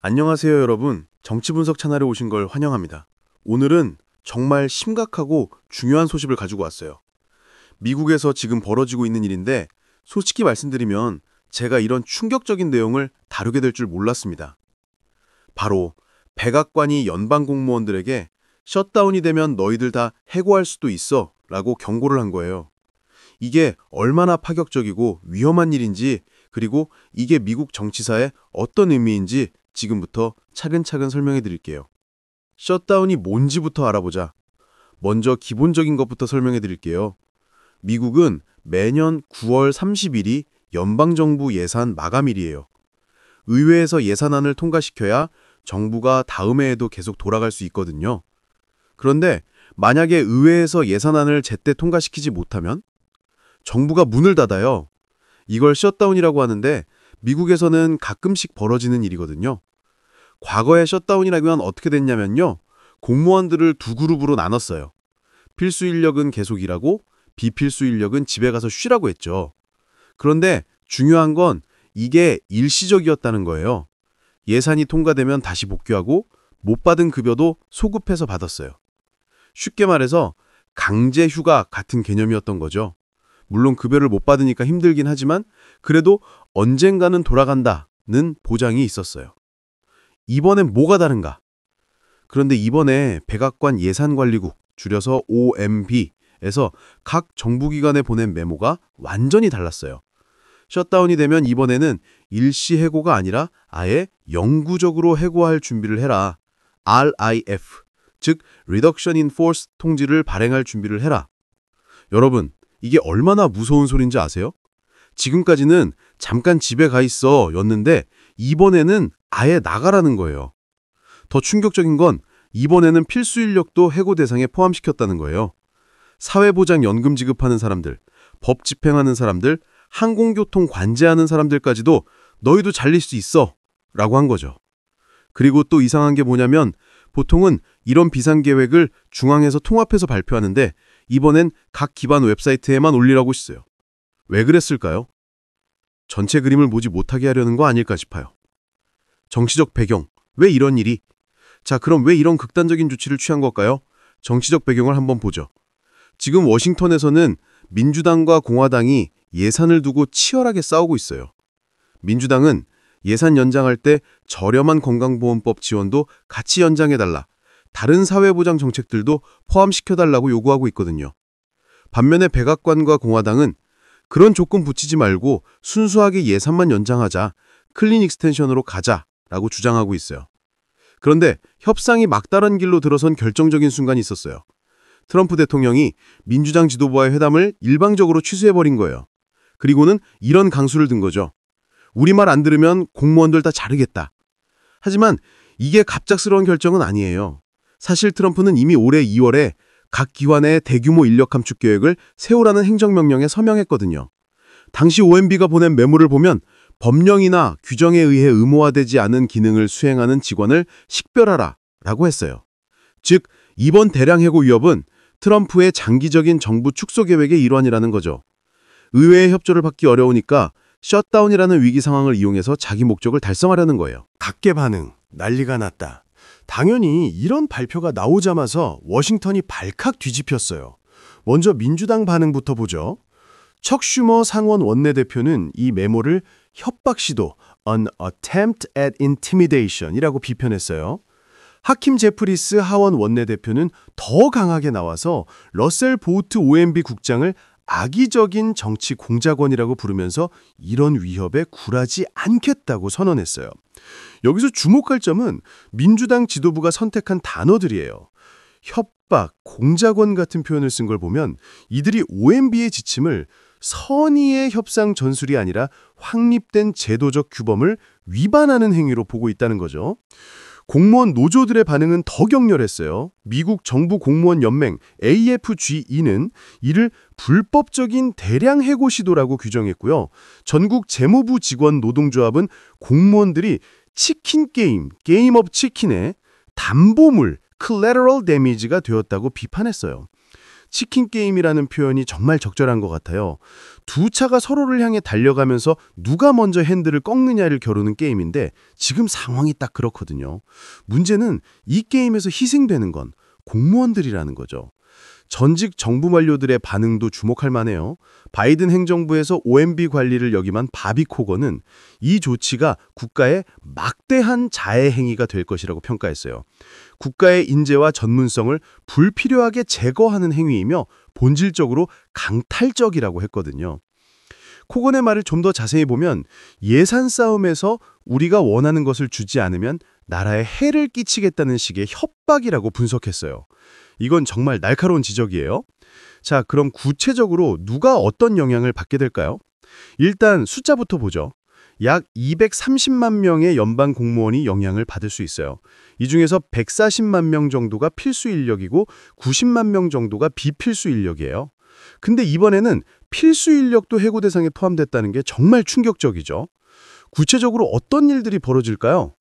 안녕하세요, 여러분. 정치 분석 채널에 오신 걸 환영합니다. 오늘은 정말 심각하고 중요한 소식을 가지고 왔어요. 미국에서 지금 벌어지고 있는 일인데 솔직히 말씀드리면 제가 이런 충격적인 내용을 다루게 될 줄 몰랐습니다. 바로 백악관이 연방 공무원들에게 셧다운이 되면 너희들 다 해고할 수도 있어 라고 경고를 한 거예요. 이게 얼마나 파격적이고 위험한 일인지, 그리고 이게 미국 정치사에 어떤 의미인지 지금부터 차근차근 설명해 드릴게요. 셧다운이 뭔지부터 알아보자. 먼저 기본적인 것부터 설명해 드릴게요. 미국은 매년 9월 30일이 연방정부 예산 마감일이에요. 의회에서 예산안을 통과시켜야 정부가 다음 해에도 계속 돌아갈 수 있거든요. 그런데 만약에 의회에서 예산안을 제때 통과시키지 못하면 정부가 문을 닫아요. 이걸 셧다운이라고 하는데 미국에서는 가끔씩 벌어지는 일이거든요. 과거에 셧다운이라면 어떻게 됐냐면요. 공무원들을 두 그룹으로 나눴어요. 필수 인력은 계속 일하고 비필수 인력은 집에 가서 쉬라고 했죠. 그런데 중요한 건 이게 일시적이었다는 거예요. 예산이 통과되면 다시 복귀하고 못 받은 급여도 소급해서 받았어요. 쉽게 말해서 강제 휴가 같은 개념이었던 거죠. 물론 급여를 못 받으니까 힘들긴 하지만 그래도 언젠가는 돌아간다는 보장이 있었어요. 이번엔 뭐가 다른가? 그런데 이번에 백악관 예산관리국, 줄여서 OMB에서 각 정부기관에 보낸 메모가 완전히 달랐어요. 셧다운이 되면 이번에는 일시 해고가 아니라 아예 영구적으로 해고할 준비를 해라. RIF, 즉 Reduction in Force 통지를 발행할 준비를 해라. 여러분, 이게 얼마나 무서운 소린지 아세요? 지금까지는 잠깐 집에 가 있어 였는데 이번에는 아예 나가라는 거예요. 더 충격적인 건 이번에는 필수 인력도 해고 대상에 포함시켰다는 거예요. 사회보장연금 지급하는 사람들, 법 집행하는 사람들, 항공교통 관제하는 사람들까지도 너희도 잘릴 수 있어 라고 한 거죠. 그리고 또 이상한 게 뭐냐면 보통은 이런 비상계획을 중앙에서 통합해서 발표하는데 이번엔 각 기반 웹사이트에만 올리라고 했어요. 왜 그랬을까요? 전체 그림을 보지 못하게 하려는 거 아닐까 싶어요. 정치적 배경, 왜 이런 일이? 자, 그럼 왜 이런 극단적인 조치를 취한 걸까요? 정치적 배경을 한번 보죠. 지금 워싱턴에서는 민주당과 공화당이 예산을 두고 치열하게 싸우고 있어요. 민주당은 예산 연장할 때 저렴한 건강보험법 지원도 같이 연장해달라, 다른 사회보장 정책들도 포함시켜달라고 요구하고 있거든요. 반면에 백악관과 공화당은 그런 조건 붙이지 말고 순수하게 예산만 연장하자, 클린 익스텐션으로 가자라고 주장하고 있어요. 그런데 협상이 막다른 길로 들어선 결정적인 순간이 있었어요. 트럼프 대통령이 민주당 지도부와의 회담을 일방적으로 취소해버린 거예요. 그리고는 이런 강수를 든 거죠. 우리 말 안 들으면 공무원들 다 자르겠다. 하지만 이게 갑작스러운 결정은 아니에요. 사실 트럼프는 이미 올해 2월에 각 기관의 대규모 인력 감축 계획을 세우라는 행정명령에 서명했거든요. 당시 OMB가 보낸 메모를 보면 법령이나 규정에 의해 의무화되지 않은 기능을 수행하는 직원을 식별하라 라고 했어요. 즉, 이번 대량 해고 위협은 트럼프의 장기적인 정부 축소 계획의 일환이라는 거죠. 의회의 협조를 받기 어려우니까 셧다운이라는 위기 상황을 이용해서 자기 목적을 달성하려는 거예요. 각계 반응, 난리가 났다. 당연히 이런 발표가 나오자마자 워싱턴이 발칵 뒤집혔어요. 먼저 민주당 반응부터 보죠. 척 슈머 상원 원내대표는 이 메모를 협박 시도, an attempt at intimidation이라고 비편했어요. 하킴 제프리스 하원 원내대표는 더 강하게 나와서 러셀 보우트 OMB 국장을 악의적인 정치 공작원이라고 부르면서 이런 위협에 굴하지 않겠다고 선언했어요. 여기서 주목할 점은 민주당 지도부가 선택한 단어들이에요. 협박, 공작원 같은 표현을 쓴 걸 보면 이들이 OMB의 지침을 선의의 협상 전술이 아니라 확립된 제도적 규범을 위반하는 행위로 보고 있다는 거죠. 공무원 노조들의 반응은 더 격렬했어요. 미국 정부 공무원 연맹 AFGE는 이를 불법적인 대량 해고 시도라고 규정했고요. 전국 재무부 직원 노동조합은 공무원들이 치킨 게임, 게임 오브 치킨의 담보물, collateral damage가 되었다고 비판했어요. 치킨 게임이라는 표현이 정말 적절한 것 같아요. 두 차가 서로를 향해 달려가면서 누가 먼저 핸들을 꺾느냐를 겨루는 게임인데 지금 상황이 딱 그렇거든요. 문제는 이 게임에서 희생되는 건 공무원들이라는 거죠. 전직 정부 관료들의 반응도 주목할 만해요. 바이든 행정부에서 OMB 관리를 역임한 바비 코거는 이 조치가 국가의 막대한 자해 행위가 될 것이라고 평가했어요. 국가의 인재와 전문성을 불필요하게 제거하는 행위이며 본질적으로 강탈적이라고 했거든요. 코건의 말을 좀 더 자세히 보면 예산 싸움에서 우리가 원하는 것을 주지 않으면 나라에 해를 끼치겠다는 식의 협박이라고 분석했어요. 이건 정말 날카로운 지적이에요. 자, 그럼 구체적으로 누가 어떤 영향을 받게 될까요? 일단 숫자부터 보죠. 약 230만 명의 연방 공무원이 영향을 받을 수 있어요. 이 중에서 140만 명 정도가 필수 인력이고 90만 명 정도가 비필수 인력이에요. 근데 이번에는 필수 인력도 해고 대상에 포함됐다는 게 정말 충격적이죠. 구체적으로 어떤 일들이 벌어질까요?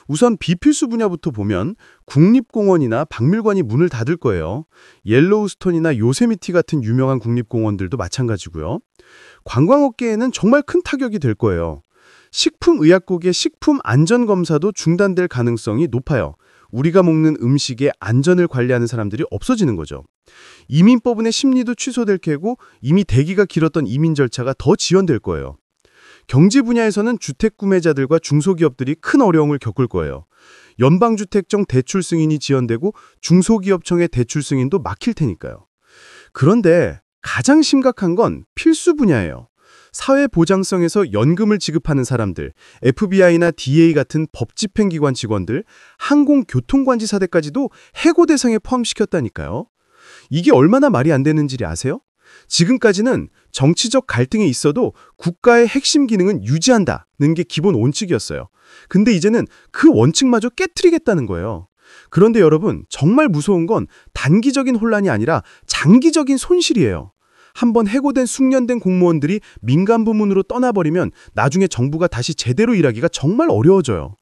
우선 비필수 분야부터 보면 국립공원이나 박물관이 문을 닫을 거예요. 옐로우스톤이나 요세미티 같은 유명한 국립공원들도 마찬가지고요. 관광업계에는 정말 큰 타격이 될 거예요. 식품의약국의 식품안전검사도 중단될 가능성이 높아요. 우리가 먹는 음식의 안전을 관리하는 사람들이 없어지는 거죠. 이민법원의 심리도 취소될 테고 이미 대기가 길었던 이민 절차가 더 지연될 거예요. 경제 분야에서는 주택 구매자들과 중소기업들이 큰 어려움을 겪을 거예요. 연방주택청 대출 승인이 지연되고 중소기업청의 대출 승인도 막힐 테니까요. 그런데 가장 심각한 건 필수 분야예요. 사회보장성에서 연금을 지급하는 사람들, FBI나 DA 같은 법집행기관 직원들, 항공교통관제사대까지도 해고 대상에 포함시켰다니까요. 이게 얼마나 말이 안 되는지 아세요? 지금까지는 정치적 갈등이 있어도 국가의 핵심 기능은 유지한다는 게 기본 원칙이었어요. 근데 이제는 그 원칙마저 깨트리겠다는 거예요. 그런데 여러분, 정말 무서운 건 단기적인 혼란이 아니라 장기적인 손실이에요. 한번 해고된 숙련된 공무원들이 민간 부문으로 떠나버리면 나중에 정부가 다시 제대로 일하기가 정말 어려워져요.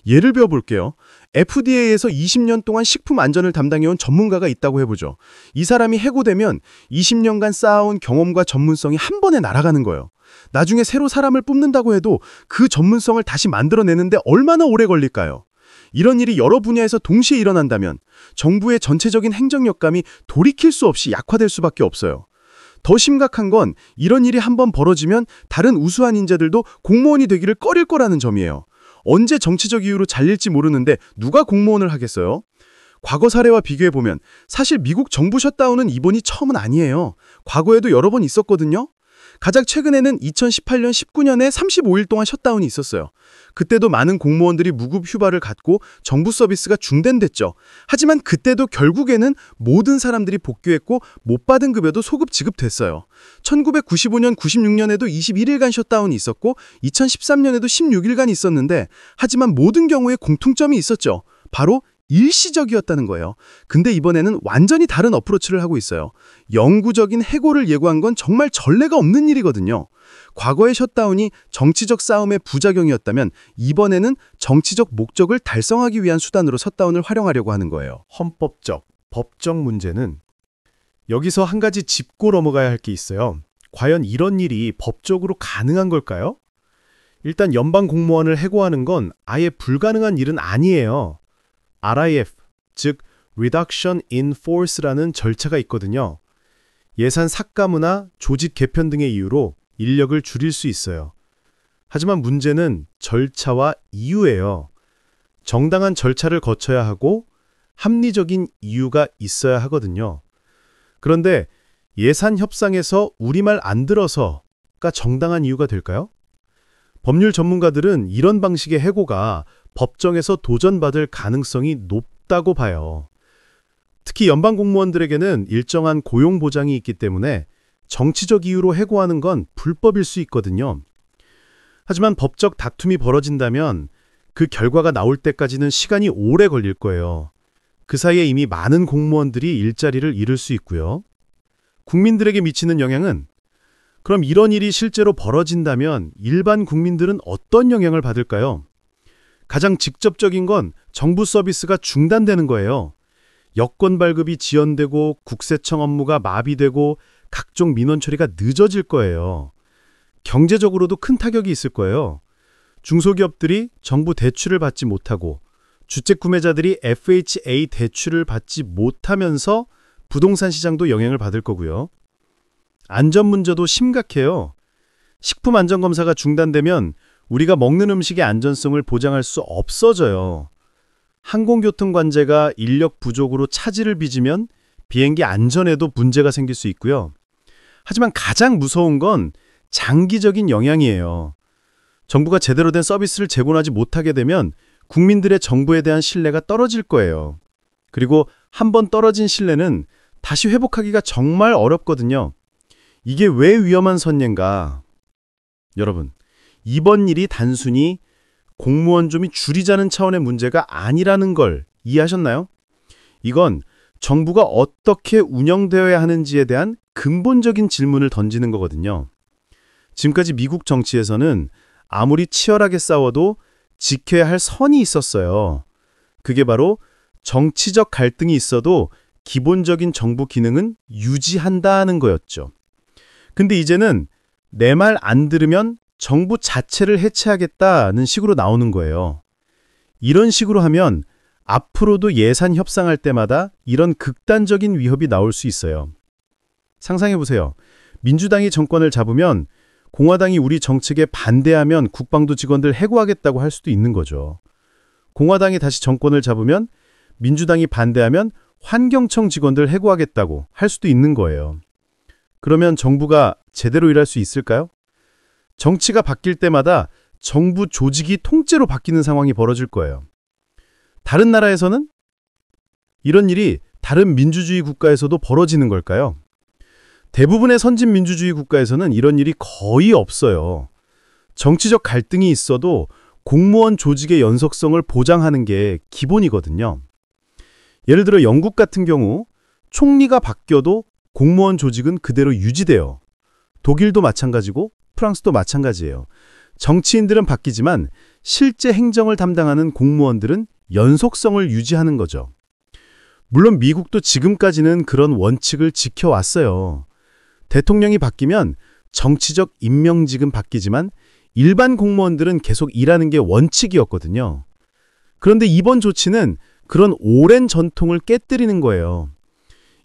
예를 들어볼게요. FDA에서 20년 동안 식품 안전을 담당해온 전문가가 있다고 해보죠. 이 사람이 해고되면 20년간 쌓아온 경험과 전문성이 한 번에 날아가는 거예요. 나중에 새로 사람을 뽑는다고 해도 그 전문성을 다시 만들어내는데 얼마나 오래 걸릴까요? 이런 일이 여러 분야에서 동시에 일어난다면 정부의 전체적인 행정력감이 돌이킬 수 없이 약화될 수밖에 없어요. 더 심각한 건 이런 일이 한번 벌어지면 다른 우수한 인재들도 공무원이 되기를 꺼릴 거라는 점이에요. 언제 정치적 이유로 잘릴지 모르는데 누가 공무원을 하겠어요? 과거 사례와 비교해보면 사실 미국 정부 셧다운은 이번이 처음은 아니에요. 과거에도 여러 번 있었거든요. 가장 최근에는 2018년 19년에 35일 동안 셧다운이 있었어요. 그때도 많은 공무원들이 무급 휴가를 갖고 정부 서비스가 중단됐죠. 하지만 그때도 결국에는 모든 사람들이 복귀했고 못 받은 급여도 소급 지급됐어요. 1995년, 96년에도 21일간 셧다운이 있었고 2013년에도 16일간 있었는데 하지만 모든 경우에 공통점이 있었죠. 바로 일시적이었다는 거예요. 근데 이번에는 완전히 다른 어프로치를 하고 있어요. 영구적인 해고를 예고한 건 정말 전례가 없는 일이거든요. 과거의 셧다운이 정치적 싸움의 부작용이었다면 이번에는 정치적 목적을 달성하기 위한 수단으로 셧다운을 활용하려고 하는 거예요. 헌법적, 법적 문제는 여기서 한 가지 짚고 넘어가야 할 게 있어요. 과연 이런 일이 법적으로 가능한 걸까요? 일단 연방 공무원을 해고하는 건 아예 불가능한 일은 아니에요. RIF, 즉 Reduction in Force라는 절차가 있거든요. 예산 삭감이나 조직 개편 등의 이유로 인력을 줄일 수 있어요. 하지만 문제는 절차와 이유예요. 정당한 절차를 거쳐야 하고 합리적인 이유가 있어야 하거든요. 그런데 예산 협상에서 우리말 안 들어서가 정당한 이유가 될까요? 법률 전문가들은 이런 방식의 해고가 법정에서 도전받을 가능성이 높다고 봐요. 특히 연방 공무원들에게는 일정한 고용 보장이 있기 때문에 정치적 이유로 해고하는 건 불법일 수 있거든요. 하지만 법적 다툼이 벌어진다면 그 결과가 나올 때까지는 시간이 오래 걸릴 거예요. 그 사이에 이미 많은 공무원들이 일자리를 잃을 수 있고요. 국민들에게 미치는 영향은 그럼 이런 일이 실제로 벌어진다면 일반 국민들은 어떤 영향을 받을까요? 가장 직접적인 건 정부 서비스가 중단되는 거예요. 여권 발급이 지연되고 국세청 업무가 마비되고 각종 민원 처리가 늦어질 거예요. 경제적으로도 큰 타격이 있을 거예요. 중소기업들이 정부 대출을 받지 못하고 주택 구매자들이 FHA 대출을 받지 못하면서 부동산 시장도 영향을 받을 거고요. 안전 문제도 심각해요. 식품 안전 검사가 중단되면 우리가 먹는 음식의 안전성을 보장할 수 없어져요. 항공교통 관제가 인력 부족으로 차질을 빚으면 비행기 안전에도 문제가 생길 수 있고요. 하지만 가장 무서운 건 장기적인 영향이에요. 정부가 제대로 된 서비스를 제공하지 못하게 되면 국민들의 정부에 대한 신뢰가 떨어질 거예요. 그리고 한번 떨어진 신뢰는 다시 회복하기가 정말 어렵거든요. 이게 왜 위험한 선례인가? 여러분, 이번 일이 단순히 공무원 좀이 줄이자는 차원의 문제가 아니라는 걸 이해하셨나요? 이건 정부가 어떻게 운영되어야 하는지에 대한 근본적인 질문을 던지는 거거든요. 지금까지 미국 정치에서는 아무리 치열하게 싸워도 지켜야 할 선이 있었어요. 그게 바로 정치적 갈등이 있어도 기본적인 정부 기능은 유지한다는 거였죠. 근데 이제는 내 말 안 들으면 정부 자체를 해체하겠다는 식으로 나오는 거예요. 이런 식으로 하면 앞으로도 예산 협상할 때마다 이런 극단적인 위협이 나올 수 있어요. 상상해보세요. 민주당이 정권을 잡으면 공화당이 우리 정책에 반대하면 국방부 직원들 해고하겠다고 할 수도 있는 거죠. 공화당이 다시 정권을 잡으면 민주당이 반대하면 환경청 직원들 해고하겠다고 할 수도 있는 거예요. 그러면 정부가 제대로 일할 수 있을까요? 정치가 바뀔 때마다 정부 조직이 통째로 바뀌는 상황이 벌어질 거예요. 다른 나라에서는 이런 일이 다른 민주주의 국가에서도 벌어지는 걸까요? 대부분의 선진 민주주의 국가에서는 이런 일이 거의 없어요. 정치적 갈등이 있어도 공무원 조직의 연속성을 보장하는 게 기본이거든요. 예를 들어 영국 같은 경우 총리가 바뀌어도 공무원 조직은 그대로 유지돼요. 독일도 마찬가지고 프랑스도 마찬가지예요. 정치인들은 바뀌지만 실제 행정을 담당하는 공무원들은 연속성을 유지하는 거죠. 물론 미국도 지금까지는 그런 원칙을 지켜왔어요. 대통령이 바뀌면 정치적 임명직은 바뀌지만 일반 공무원들은 계속 일하는 게 원칙이었거든요. 그런데 이번 조치는 그런 오랜 전통을 깨뜨리는 거예요.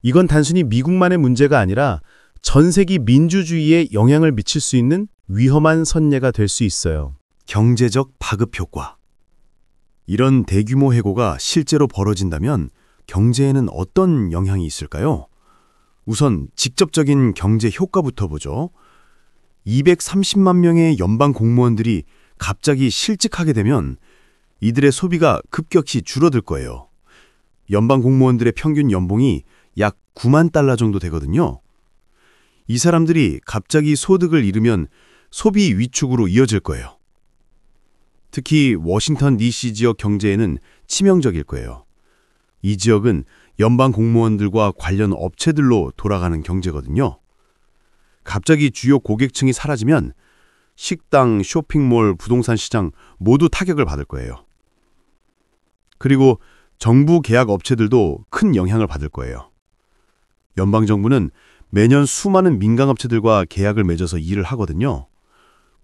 이건 단순히 미국만의 문제가 아니라 전 세계 민주주의에 영향을 미칠 수 있는 위험한 선례가 될 수 있어요. 경제적 파급 효과. 이런 대규모 해고가 실제로 벌어진다면 경제에는 어떤 영향이 있을까요? 우선 직접적인 경제 효과부터 보죠. 230만 명의 연방 공무원들이 갑자기 실직하게 되면 이들의 소비가 급격히 줄어들 거예요. 연방 공무원들의 평균 연봉이 약 9만 달러 정도 되거든요. 이 사람들이 갑자기 소득을 잃으면 소비 위축으로 이어질 거예요. 특히 워싱턴 DC 지역 경제에는 치명적일 거예요. 이 지역은 연방 공무원들과 관련 업체들로 돌아가는 경제거든요. 갑자기 주요 고객층이 사라지면 식당, 쇼핑몰, 부동산 시장 모두 타격을 받을 거예요. 그리고 정부 계약 업체들도 큰 영향을 받을 거예요. 연방정부는 매년 수많은 민간업체들과 계약을 맺어서 일을 하거든요.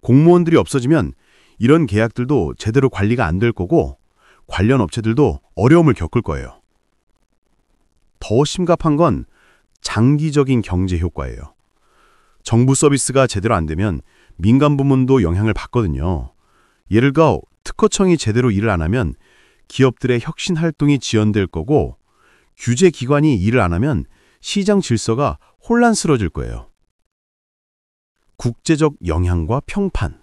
공무원들이 없어지면 이런 계약들도 제대로 관리가 안 될 거고 관련 업체들도 어려움을 겪을 거예요. 더 심각한 건 장기적인 경제 효과예요. 정부 서비스가 제대로 안 되면 민간 부문도 영향을 받거든요. 예를 들어 특허청이 제대로 일을 안 하면 기업들의 혁신 활동이 지연될 거고 규제 기관이 일을 안 하면 시장 질서가 혼란스러워질 거예요. 국제적 영향과 평판.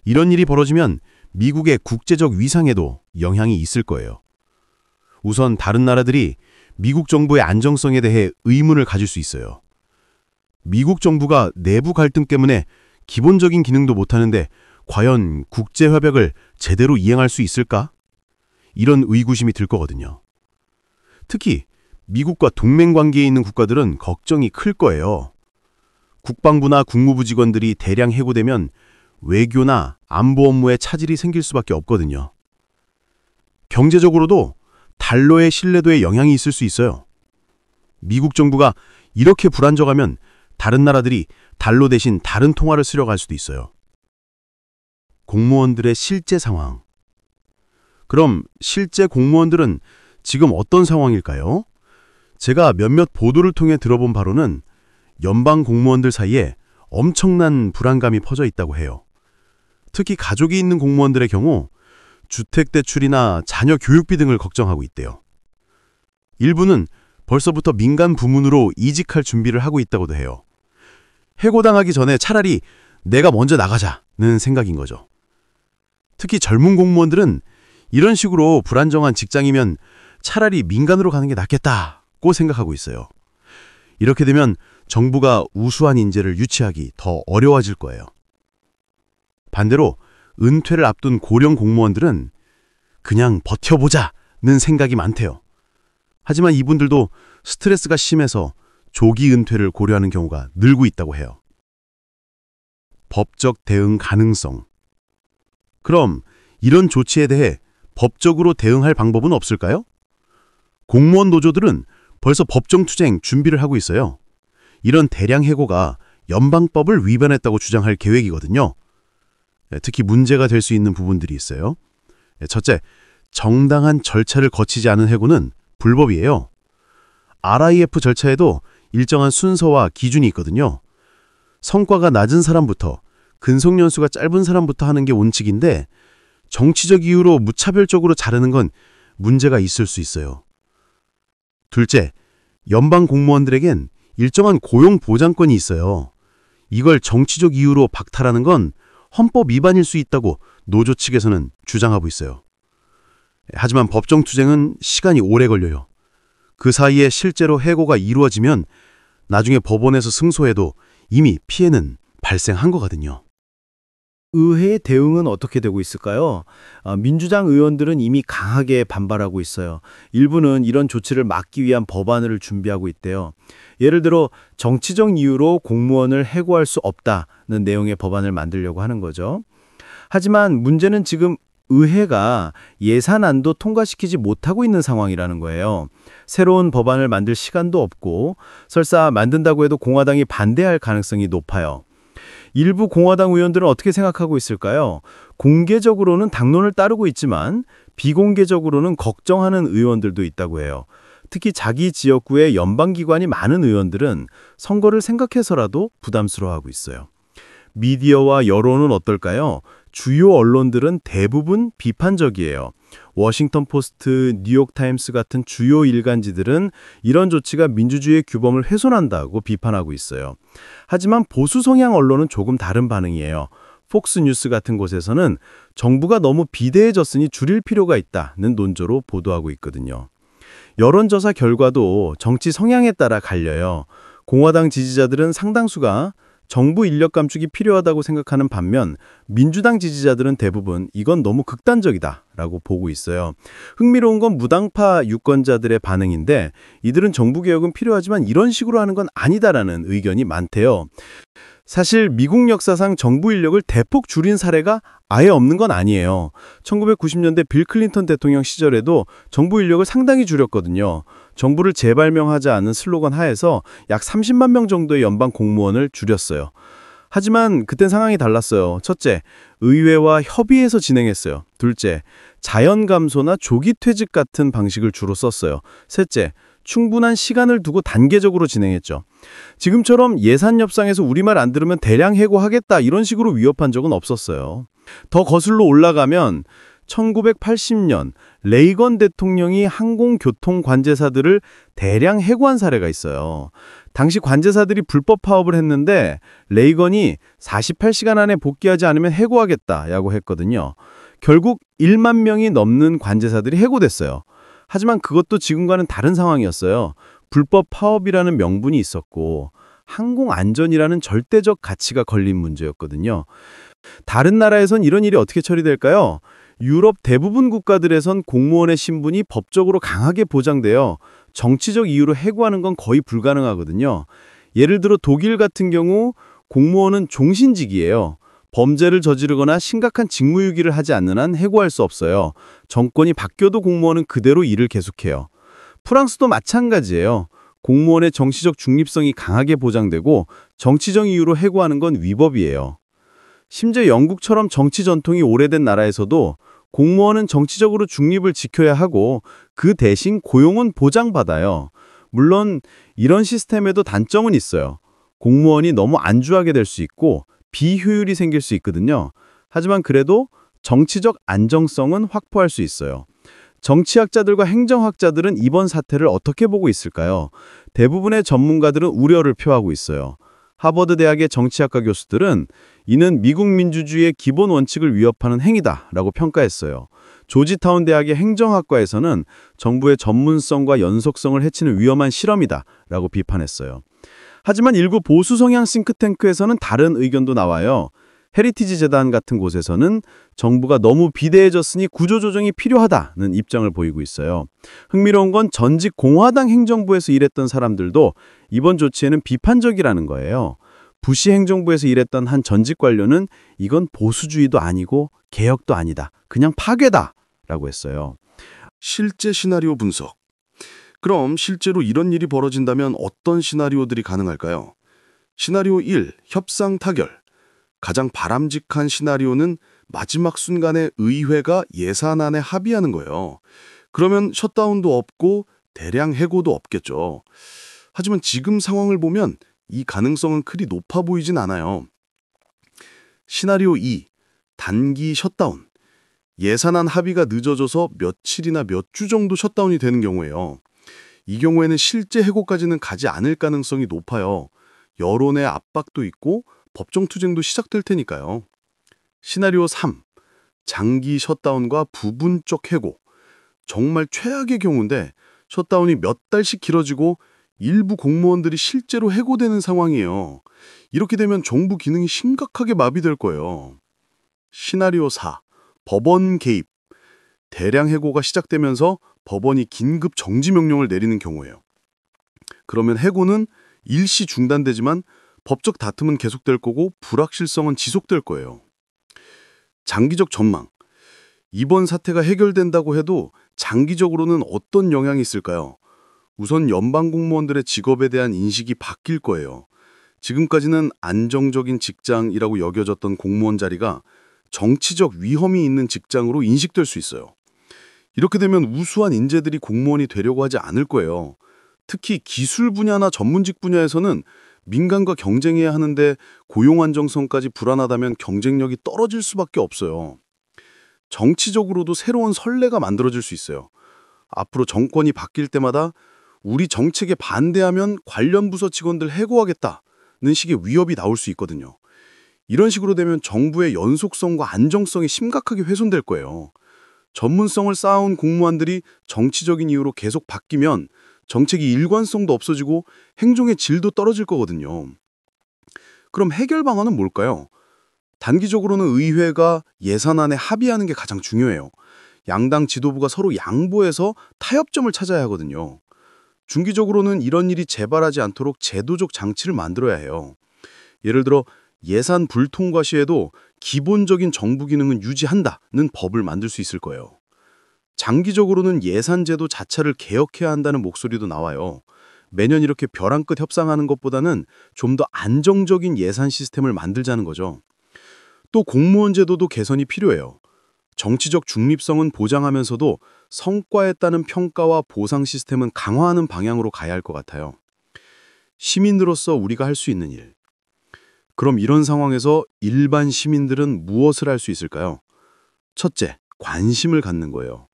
이런 일이 벌어지면 미국의 국제적 위상에도 영향이 있을 거예요. 우선 다른 나라들이 미국 정부의 안정성에 대해 의문을 가질 수 있어요. 미국 정부가 내부 갈등 때문에 기본적인 기능도 못하는데 과연 국제협약을 제대로 이행할 수 있을까? 이런 의구심이 들 거거든요. 특히 미국과 동맹 관계에 있는 국가들은 걱정이 클 거예요. 국방부나 국무부 직원들이 대량 해고되면 외교나 안보 업무에 차질이 생길 수밖에 없거든요. 경제적으로도 달러의 신뢰도에 영향이 있을 수 있어요. 미국 정부가 이렇게 불안정하면 다른 나라들이 달러 대신 다른 통화를 쓰려고 할 수도 있어요. 공무원들의 실제 상황. 그럼 실제 공무원들은 지금 어떤 상황일까요? 제가 몇몇 보도를 통해 들어본 바로는 연방 공무원들 사이에 엄청난 불안감이 퍼져 있다고 해요. 특히 가족이 있는 공무원들의 경우 주택 대출이나 자녀 교육비 등을 걱정하고 있대요. 일부는 벌써부터 민간 부문으로 이직할 준비를 하고 있다고도 해요. 해고당하기 전에 차라리 내가 먼저 나가자는 생각인 거죠. 특히 젊은 공무원들은 이런 식으로 불안정한 직장이면 차라리 민간으로 가는 게 낫겠다고 생각하고 있어요. 이렇게 되면 정부가 우수한 인재를 유치하기 더 어려워질 거예요. 반대로 은퇴를 앞둔 고령 공무원들은 그냥 버텨보자는 생각이 많대요. 하지만 이분들도 스트레스가 심해서 조기 은퇴를 고려하는 경우가 늘고 있다고 해요. 법적 대응 가능성. 그럼 이런 조치에 대해 법적으로 대응할 방법은 없을까요? 공무원 노조들은 벌써 법정 투쟁 준비를 하고 있어요. 이런 대량 해고가 연방법을 위반했다고 주장할 계획이거든요. 특히 문제가 될 수 있는 부분들이 있어요. 첫째, 정당한 절차를 거치지 않은 해고는 불법이에요. RIF 절차에도 일정한 순서와 기준이 있거든요. 성과가 낮은 사람부터, 근속연수가 짧은 사람부터 하는 게 원칙인데 정치적 이유로 무차별적으로 자르는 건 문제가 있을 수 있어요. 둘째, 연방 공무원들에겐 일정한 고용 보장권이 있어요. 이걸 정치적 이유로 박탈하는 건 헌법 위반일 수 있다고 노조 측에서는 주장하고 있어요. 하지만 법정 투쟁은 시간이 오래 걸려요. 그 사이에 실제로 해고가 이루어지면 나중에 법원에서 승소해도 이미 피해는 발생한 거거든요. 의회의 대응은 어떻게 되고 있을까요? 민주당 의원들은 이미 강하게 반발하고 있어요. 일부는 이런 조치를 막기 위한 법안을 준비하고 있대요. 예를 들어 정치적 이유로 공무원을 해고할 수 없다는 내용의 법안을 만들려고 하는 거죠. 하지만 문제는 지금 의회가 예산안도 통과시키지 못하고 있는 상황이라는 거예요. 새로운 법안을 만들 시간도 없고 설사 만든다고 해도 공화당이 반대할 가능성이 높아요. 일부 공화당 의원들은 어떻게 생각하고 있을까요? 공개적으로는 당론을 따르고 있지만 비공개적으로는 걱정하는 의원들도 있다고 해요. 특히 자기 지역구에 연방기관이 많은 의원들은 선거를 생각해서라도 부담스러워하고 있어요. 미디어와 여론은 어떨까요? 주요 언론들은 대부분 비판적이에요. 워싱턴 포스트, 뉴욕타임스 같은 주요 일간지들은 이런 조치가 민주주의의 규범을 훼손한다고 비판하고 있어요. 하지만 보수 성향 언론은 조금 다른 반응이에요. 폭스뉴스 같은 곳에서는 정부가 너무 비대해졌으니 줄일 필요가 있다는 논조로 보도하고 있거든요. 여론조사 결과도 정치 성향에 따라 갈려요. 공화당 지지자들은 상당수가 정부 인력 감축이 필요하다고 생각하는 반면 민주당 지지자들은 대부분 이건 너무 극단적이다라고 보고 있어요. 흥미로운 건 무당파 유권자들의 반응인데 이들은 정부 개혁은 필요하지만 이런 식으로 하는 건 아니다라는 의견이 많대요. 사실 미국 역사상 정부 인력을 대폭 줄인 사례가 아예 없는 건 아니에요. 1990년대 빌 클린턴 대통령 시절에도 정부 인력을 상당히 줄였거든요. 정부를 재발명하지 않은 슬로건 하에서 약 30만 명 정도의 연방 공무원을 줄였어요. 하지만 그땐 상황이 달랐어요. 첫째, 의회와 협의해서 진행했어요. 둘째, 자연 감소나 조기 퇴직 같은 방식을 주로 썼어요. 셋째, 충분한 시간을 두고 단계적으로 진행했죠. 지금처럼 예산 협상에서 우리 말 안 들으면 대량 해고하겠다 이런 식으로 위협한 적은 없었어요. 더 거슬러 올라가면 1980년 레이건 대통령이 항공교통 관제사들을 대량 해고한 사례가 있어요. 당시 관제사들이 불법 파업을 했는데 레이건이 48시간 안에 복귀하지 않으면 해고하겠다라고 했거든요. 결국 1만 명이 넘는 관제사들이 해고됐어요. 하지만 그것도 지금과는 다른 상황이었어요. 불법 파업이라는 명분이 있었고 항공안전이라는 절대적 가치가 걸린 문제였거든요. 다른 나라에선 이런 일이 어떻게 처리될까요? 유럽 대부분 국가들에선 공무원의 신분이 법적으로 강하게 보장되어 정치적 이유로 해고하는 건 거의 불가능하거든요. 예를 들어 독일 같은 경우 공무원은 종신직이에요. 범죄를 저지르거나 심각한 직무유기를 하지 않는 한 해고할 수 없어요. 정권이 바뀌어도 공무원은 그대로 일을 계속해요. 프랑스도 마찬가지예요. 공무원의 정치적 중립성이 강하게 보장되고 정치적 이유로 해고하는 건 위법이에요. 심지어 영국처럼 정치 전통이 오래된 나라에서도 공무원은 정치적으로 중립을 지켜야 하고 그 대신 고용은 보장받아요. 물론 이런 시스템에도 단점은 있어요. 공무원이 너무 안주하게 될 수 있고 비효율이 생길 수 있거든요. 하지만 그래도 정치적 안정성은 확보할 수 있어요. 정치학자들과 행정학자들은 이번 사태를 어떻게 보고 있을까요? 대부분의 전문가들은 우려를 표하고 있어요. 하버드 대학의 정치학과 교수들은 이는 미국 민주주의의 기본 원칙을 위협하는 행위다라고 평가했어요. 조지타운 대학의 행정학과에서는 정부의 전문성과 연속성을 해치는 위험한 실험이다라고 비판했어요. 하지만 일부 보수 성향 싱크탱크에서는 다른 의견도 나와요. 헤리티지 재단 같은 곳에서는 정부가 너무 비대해졌으니 구조조정이 필요하다는 입장을 보이고 있어요. 흥미로운 건 전직 공화당 행정부에서 일했던 사람들도 이번 조치에는 비판적이라는 거예요. 부시 행정부에서 일했던 한 전직 관료는 이건 보수주의도 아니고 개혁도 아니다. 그냥 파괴다라고 했어요. 실제 시나리오 분석. 그럼 실제로 이런 일이 벌어진다면 어떤 시나리오들이 가능할까요? 시나리오 1. 협상 타결. 가장 바람직한 시나리오는 마지막 순간에 의회가 예산안에 합의하는 거예요. 그러면 셧다운도 없고 대량 해고도 없겠죠. 하지만 지금 상황을 보면 이 가능성은 그리 높아 보이진 않아요. 시나리오 2. 단기 셧다운. 예산안 합의가 늦어져서 며칠이나 몇 주 정도 셧다운이 되는 경우예요. 이 경우에는 실제 해고까지는 가지 않을 가능성이 높아요. 여론의 압박도 있고 법정 투쟁도 시작될 테니까요. 시나리오 3. 장기 셧다운과 부분적 해고. 정말 최악의 경우인데 셧다운이 몇 달씩 길어지고 일부 공무원들이 실제로 해고되는 상황이에요. 이렇게 되면 정부 기능이 심각하게 마비될 거예요. 시나리오 4. 법원 개입. 대량 해고가 시작되면서 법원이 긴급 정지 명령을 내리는 경우예요. 그러면 해고는 일시 중단되지만 법적 다툼은 계속될 거고 불확실성은 지속될 거예요. 장기적 전망. 이번 사태가 해결된다고 해도 장기적으로는 어떤 영향이 있을까요? 우선 연방 공무원들의 직업에 대한 인식이 바뀔 거예요. 지금까지는 안정적인 직장이라고 여겨졌던 공무원 자리가 정치적 위험이 있는 직장으로 인식될 수 있어요. 이렇게 되면 우수한 인재들이 공무원이 되려고 하지 않을 거예요. 특히 기술 분야나 전문직 분야에서는 민간과 경쟁해야 하는데 고용 안정성까지 불안하다면 경쟁력이 떨어질 수밖에 없어요. 정치적으로도 새로운 선례가 만들어질 수 있어요. 앞으로 정권이 바뀔 때마다 우리 정책에 반대하면 관련 부서 직원들 해고하겠다는 식의 위협이 나올 수 있거든요. 이런 식으로 되면 정부의 연속성과 안정성이 심각하게 훼손될 거예요. 전문성을 쌓아온 공무원들이 정치적인 이유로 계속 바뀌면 정책이 일관성도 없어지고 행정의 질도 떨어질 거거든요. 그럼 해결 방안은 뭘까요? 단기적으로는 의회가 예산안에 합의하는 게 가장 중요해요. 양당 지도부가 서로 양보해서 타협점을 찾아야 하거든요. 중기적으로는 이런 일이 재발하지 않도록 제도적 장치를 만들어야 해요. 예를 들어 예산 불통과 시에도 기본적인 정부 기능은 유지한다는 법을 만들 수 있을 거예요. 장기적으로는 예산제도 자체를 개혁해야 한다는 목소리도 나와요. 매년 이렇게 벼랑 끝 협상하는 것보다는 좀 더 안정적인 예산 시스템을 만들자는 거죠. 또 공무원 제도도 개선이 필요해요. 정치적 중립성은 보장하면서도 성과에 따른 평가와 보상 시스템은 강화하는 방향으로 가야 할 것 같아요. 시민으로서 우리가 할 수 있는 일. 그럼 이런 상황에서 일반 시민들은 무엇을 할 수 있을까요? 첫째, 관심을 갖는 거예요.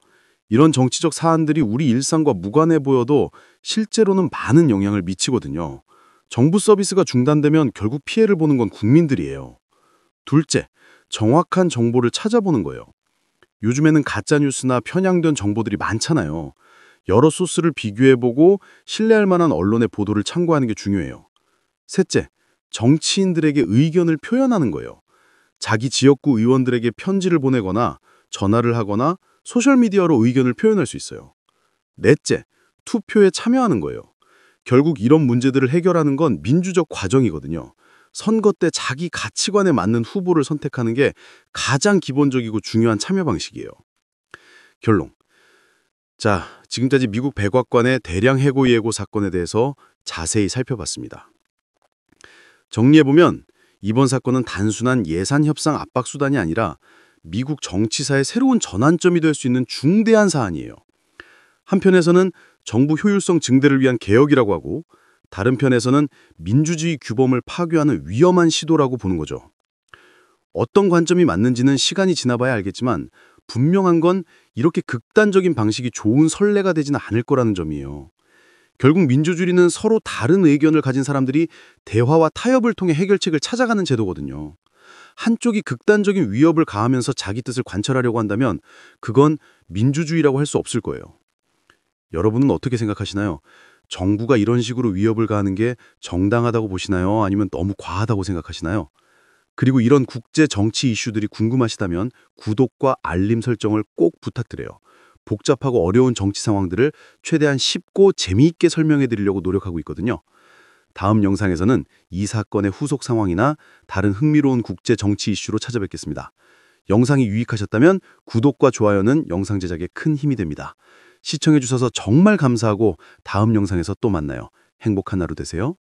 이런 정치적 사안들이 우리 일상과 무관해 보여도 실제로는 많은 영향을 미치거든요. 정부 서비스가 중단되면 결국 피해를 보는 건 국민들이에요. 둘째, 정확한 정보를 찾아보는 거예요. 요즘에는 가짜뉴스나 편향된 정보들이 많잖아요. 여러 소스를 비교해보고 신뢰할 만한 언론의 보도를 참고하는 게 중요해요. 셋째, 정치인들에게 의견을 표현하는 거예요. 자기 지역구 의원들에게 편지를 보내거나 전화를 하거나 소셜미디어로 의견을 표현할 수 있어요. 넷째, 투표에 참여하는 거예요. 결국 이런 문제들을 해결하는 건 민주적 과정이거든요. 선거 때 자기 가치관에 맞는 후보를 선택하는 게 가장 기본적이고 중요한 참여 방식이에요. 결론. 자, 지금까지 미국 백악관의 대량 해고 예고 사건에 대해서 자세히 살펴봤습니다. 정리해보면 이번 사건은 단순한 예산 협상 압박 수단이 아니라 미국 정치사의 새로운 전환점이 될 수 있는 중대한 사안이에요. 한편에서는 정부 효율성 증대를 위한 개혁이라고 하고 다른 편에서는 민주주의 규범을 파괴하는 위험한 시도라고 보는 거죠. 어떤 관점이 맞는지는 시간이 지나봐야 알겠지만 분명한 건 이렇게 극단적인 방식이 좋은 선례가 되지는 않을 거라는 점이에요. 결국 민주주의는 서로 다른 의견을 가진 사람들이 대화와 타협을 통해 해결책을 찾아가는 제도거든요. 한쪽이 극단적인 위협을 가하면서 자기 뜻을 관철하려고 한다면 그건 민주주의라고 할 수 없을 거예요. 여러분은 어떻게 생각하시나요? 정부가 이런 식으로 위협을 가하는 게 정당하다고 보시나요? 아니면 너무 과하다고 생각하시나요? 그리고 이런 국제 정치 이슈들이 궁금하시다면 구독과 알림 설정을 꼭 부탁드려요. 복잡하고 어려운 정치 상황들을 최대한 쉽고 재미있게 설명해 드리려고 노력하고 있거든요. 다음 영상에서는 이 사건의 후속 상황이나 다른 흥미로운 국제 정치 이슈로 찾아뵙겠습니다. 영상이 유익하셨다면 구독과 좋아요는 영상 제작에 큰 힘이 됩니다. 시청해 주셔서 정말 감사하고 다음 영상에서 또 만나요. 행복한 하루 되세요.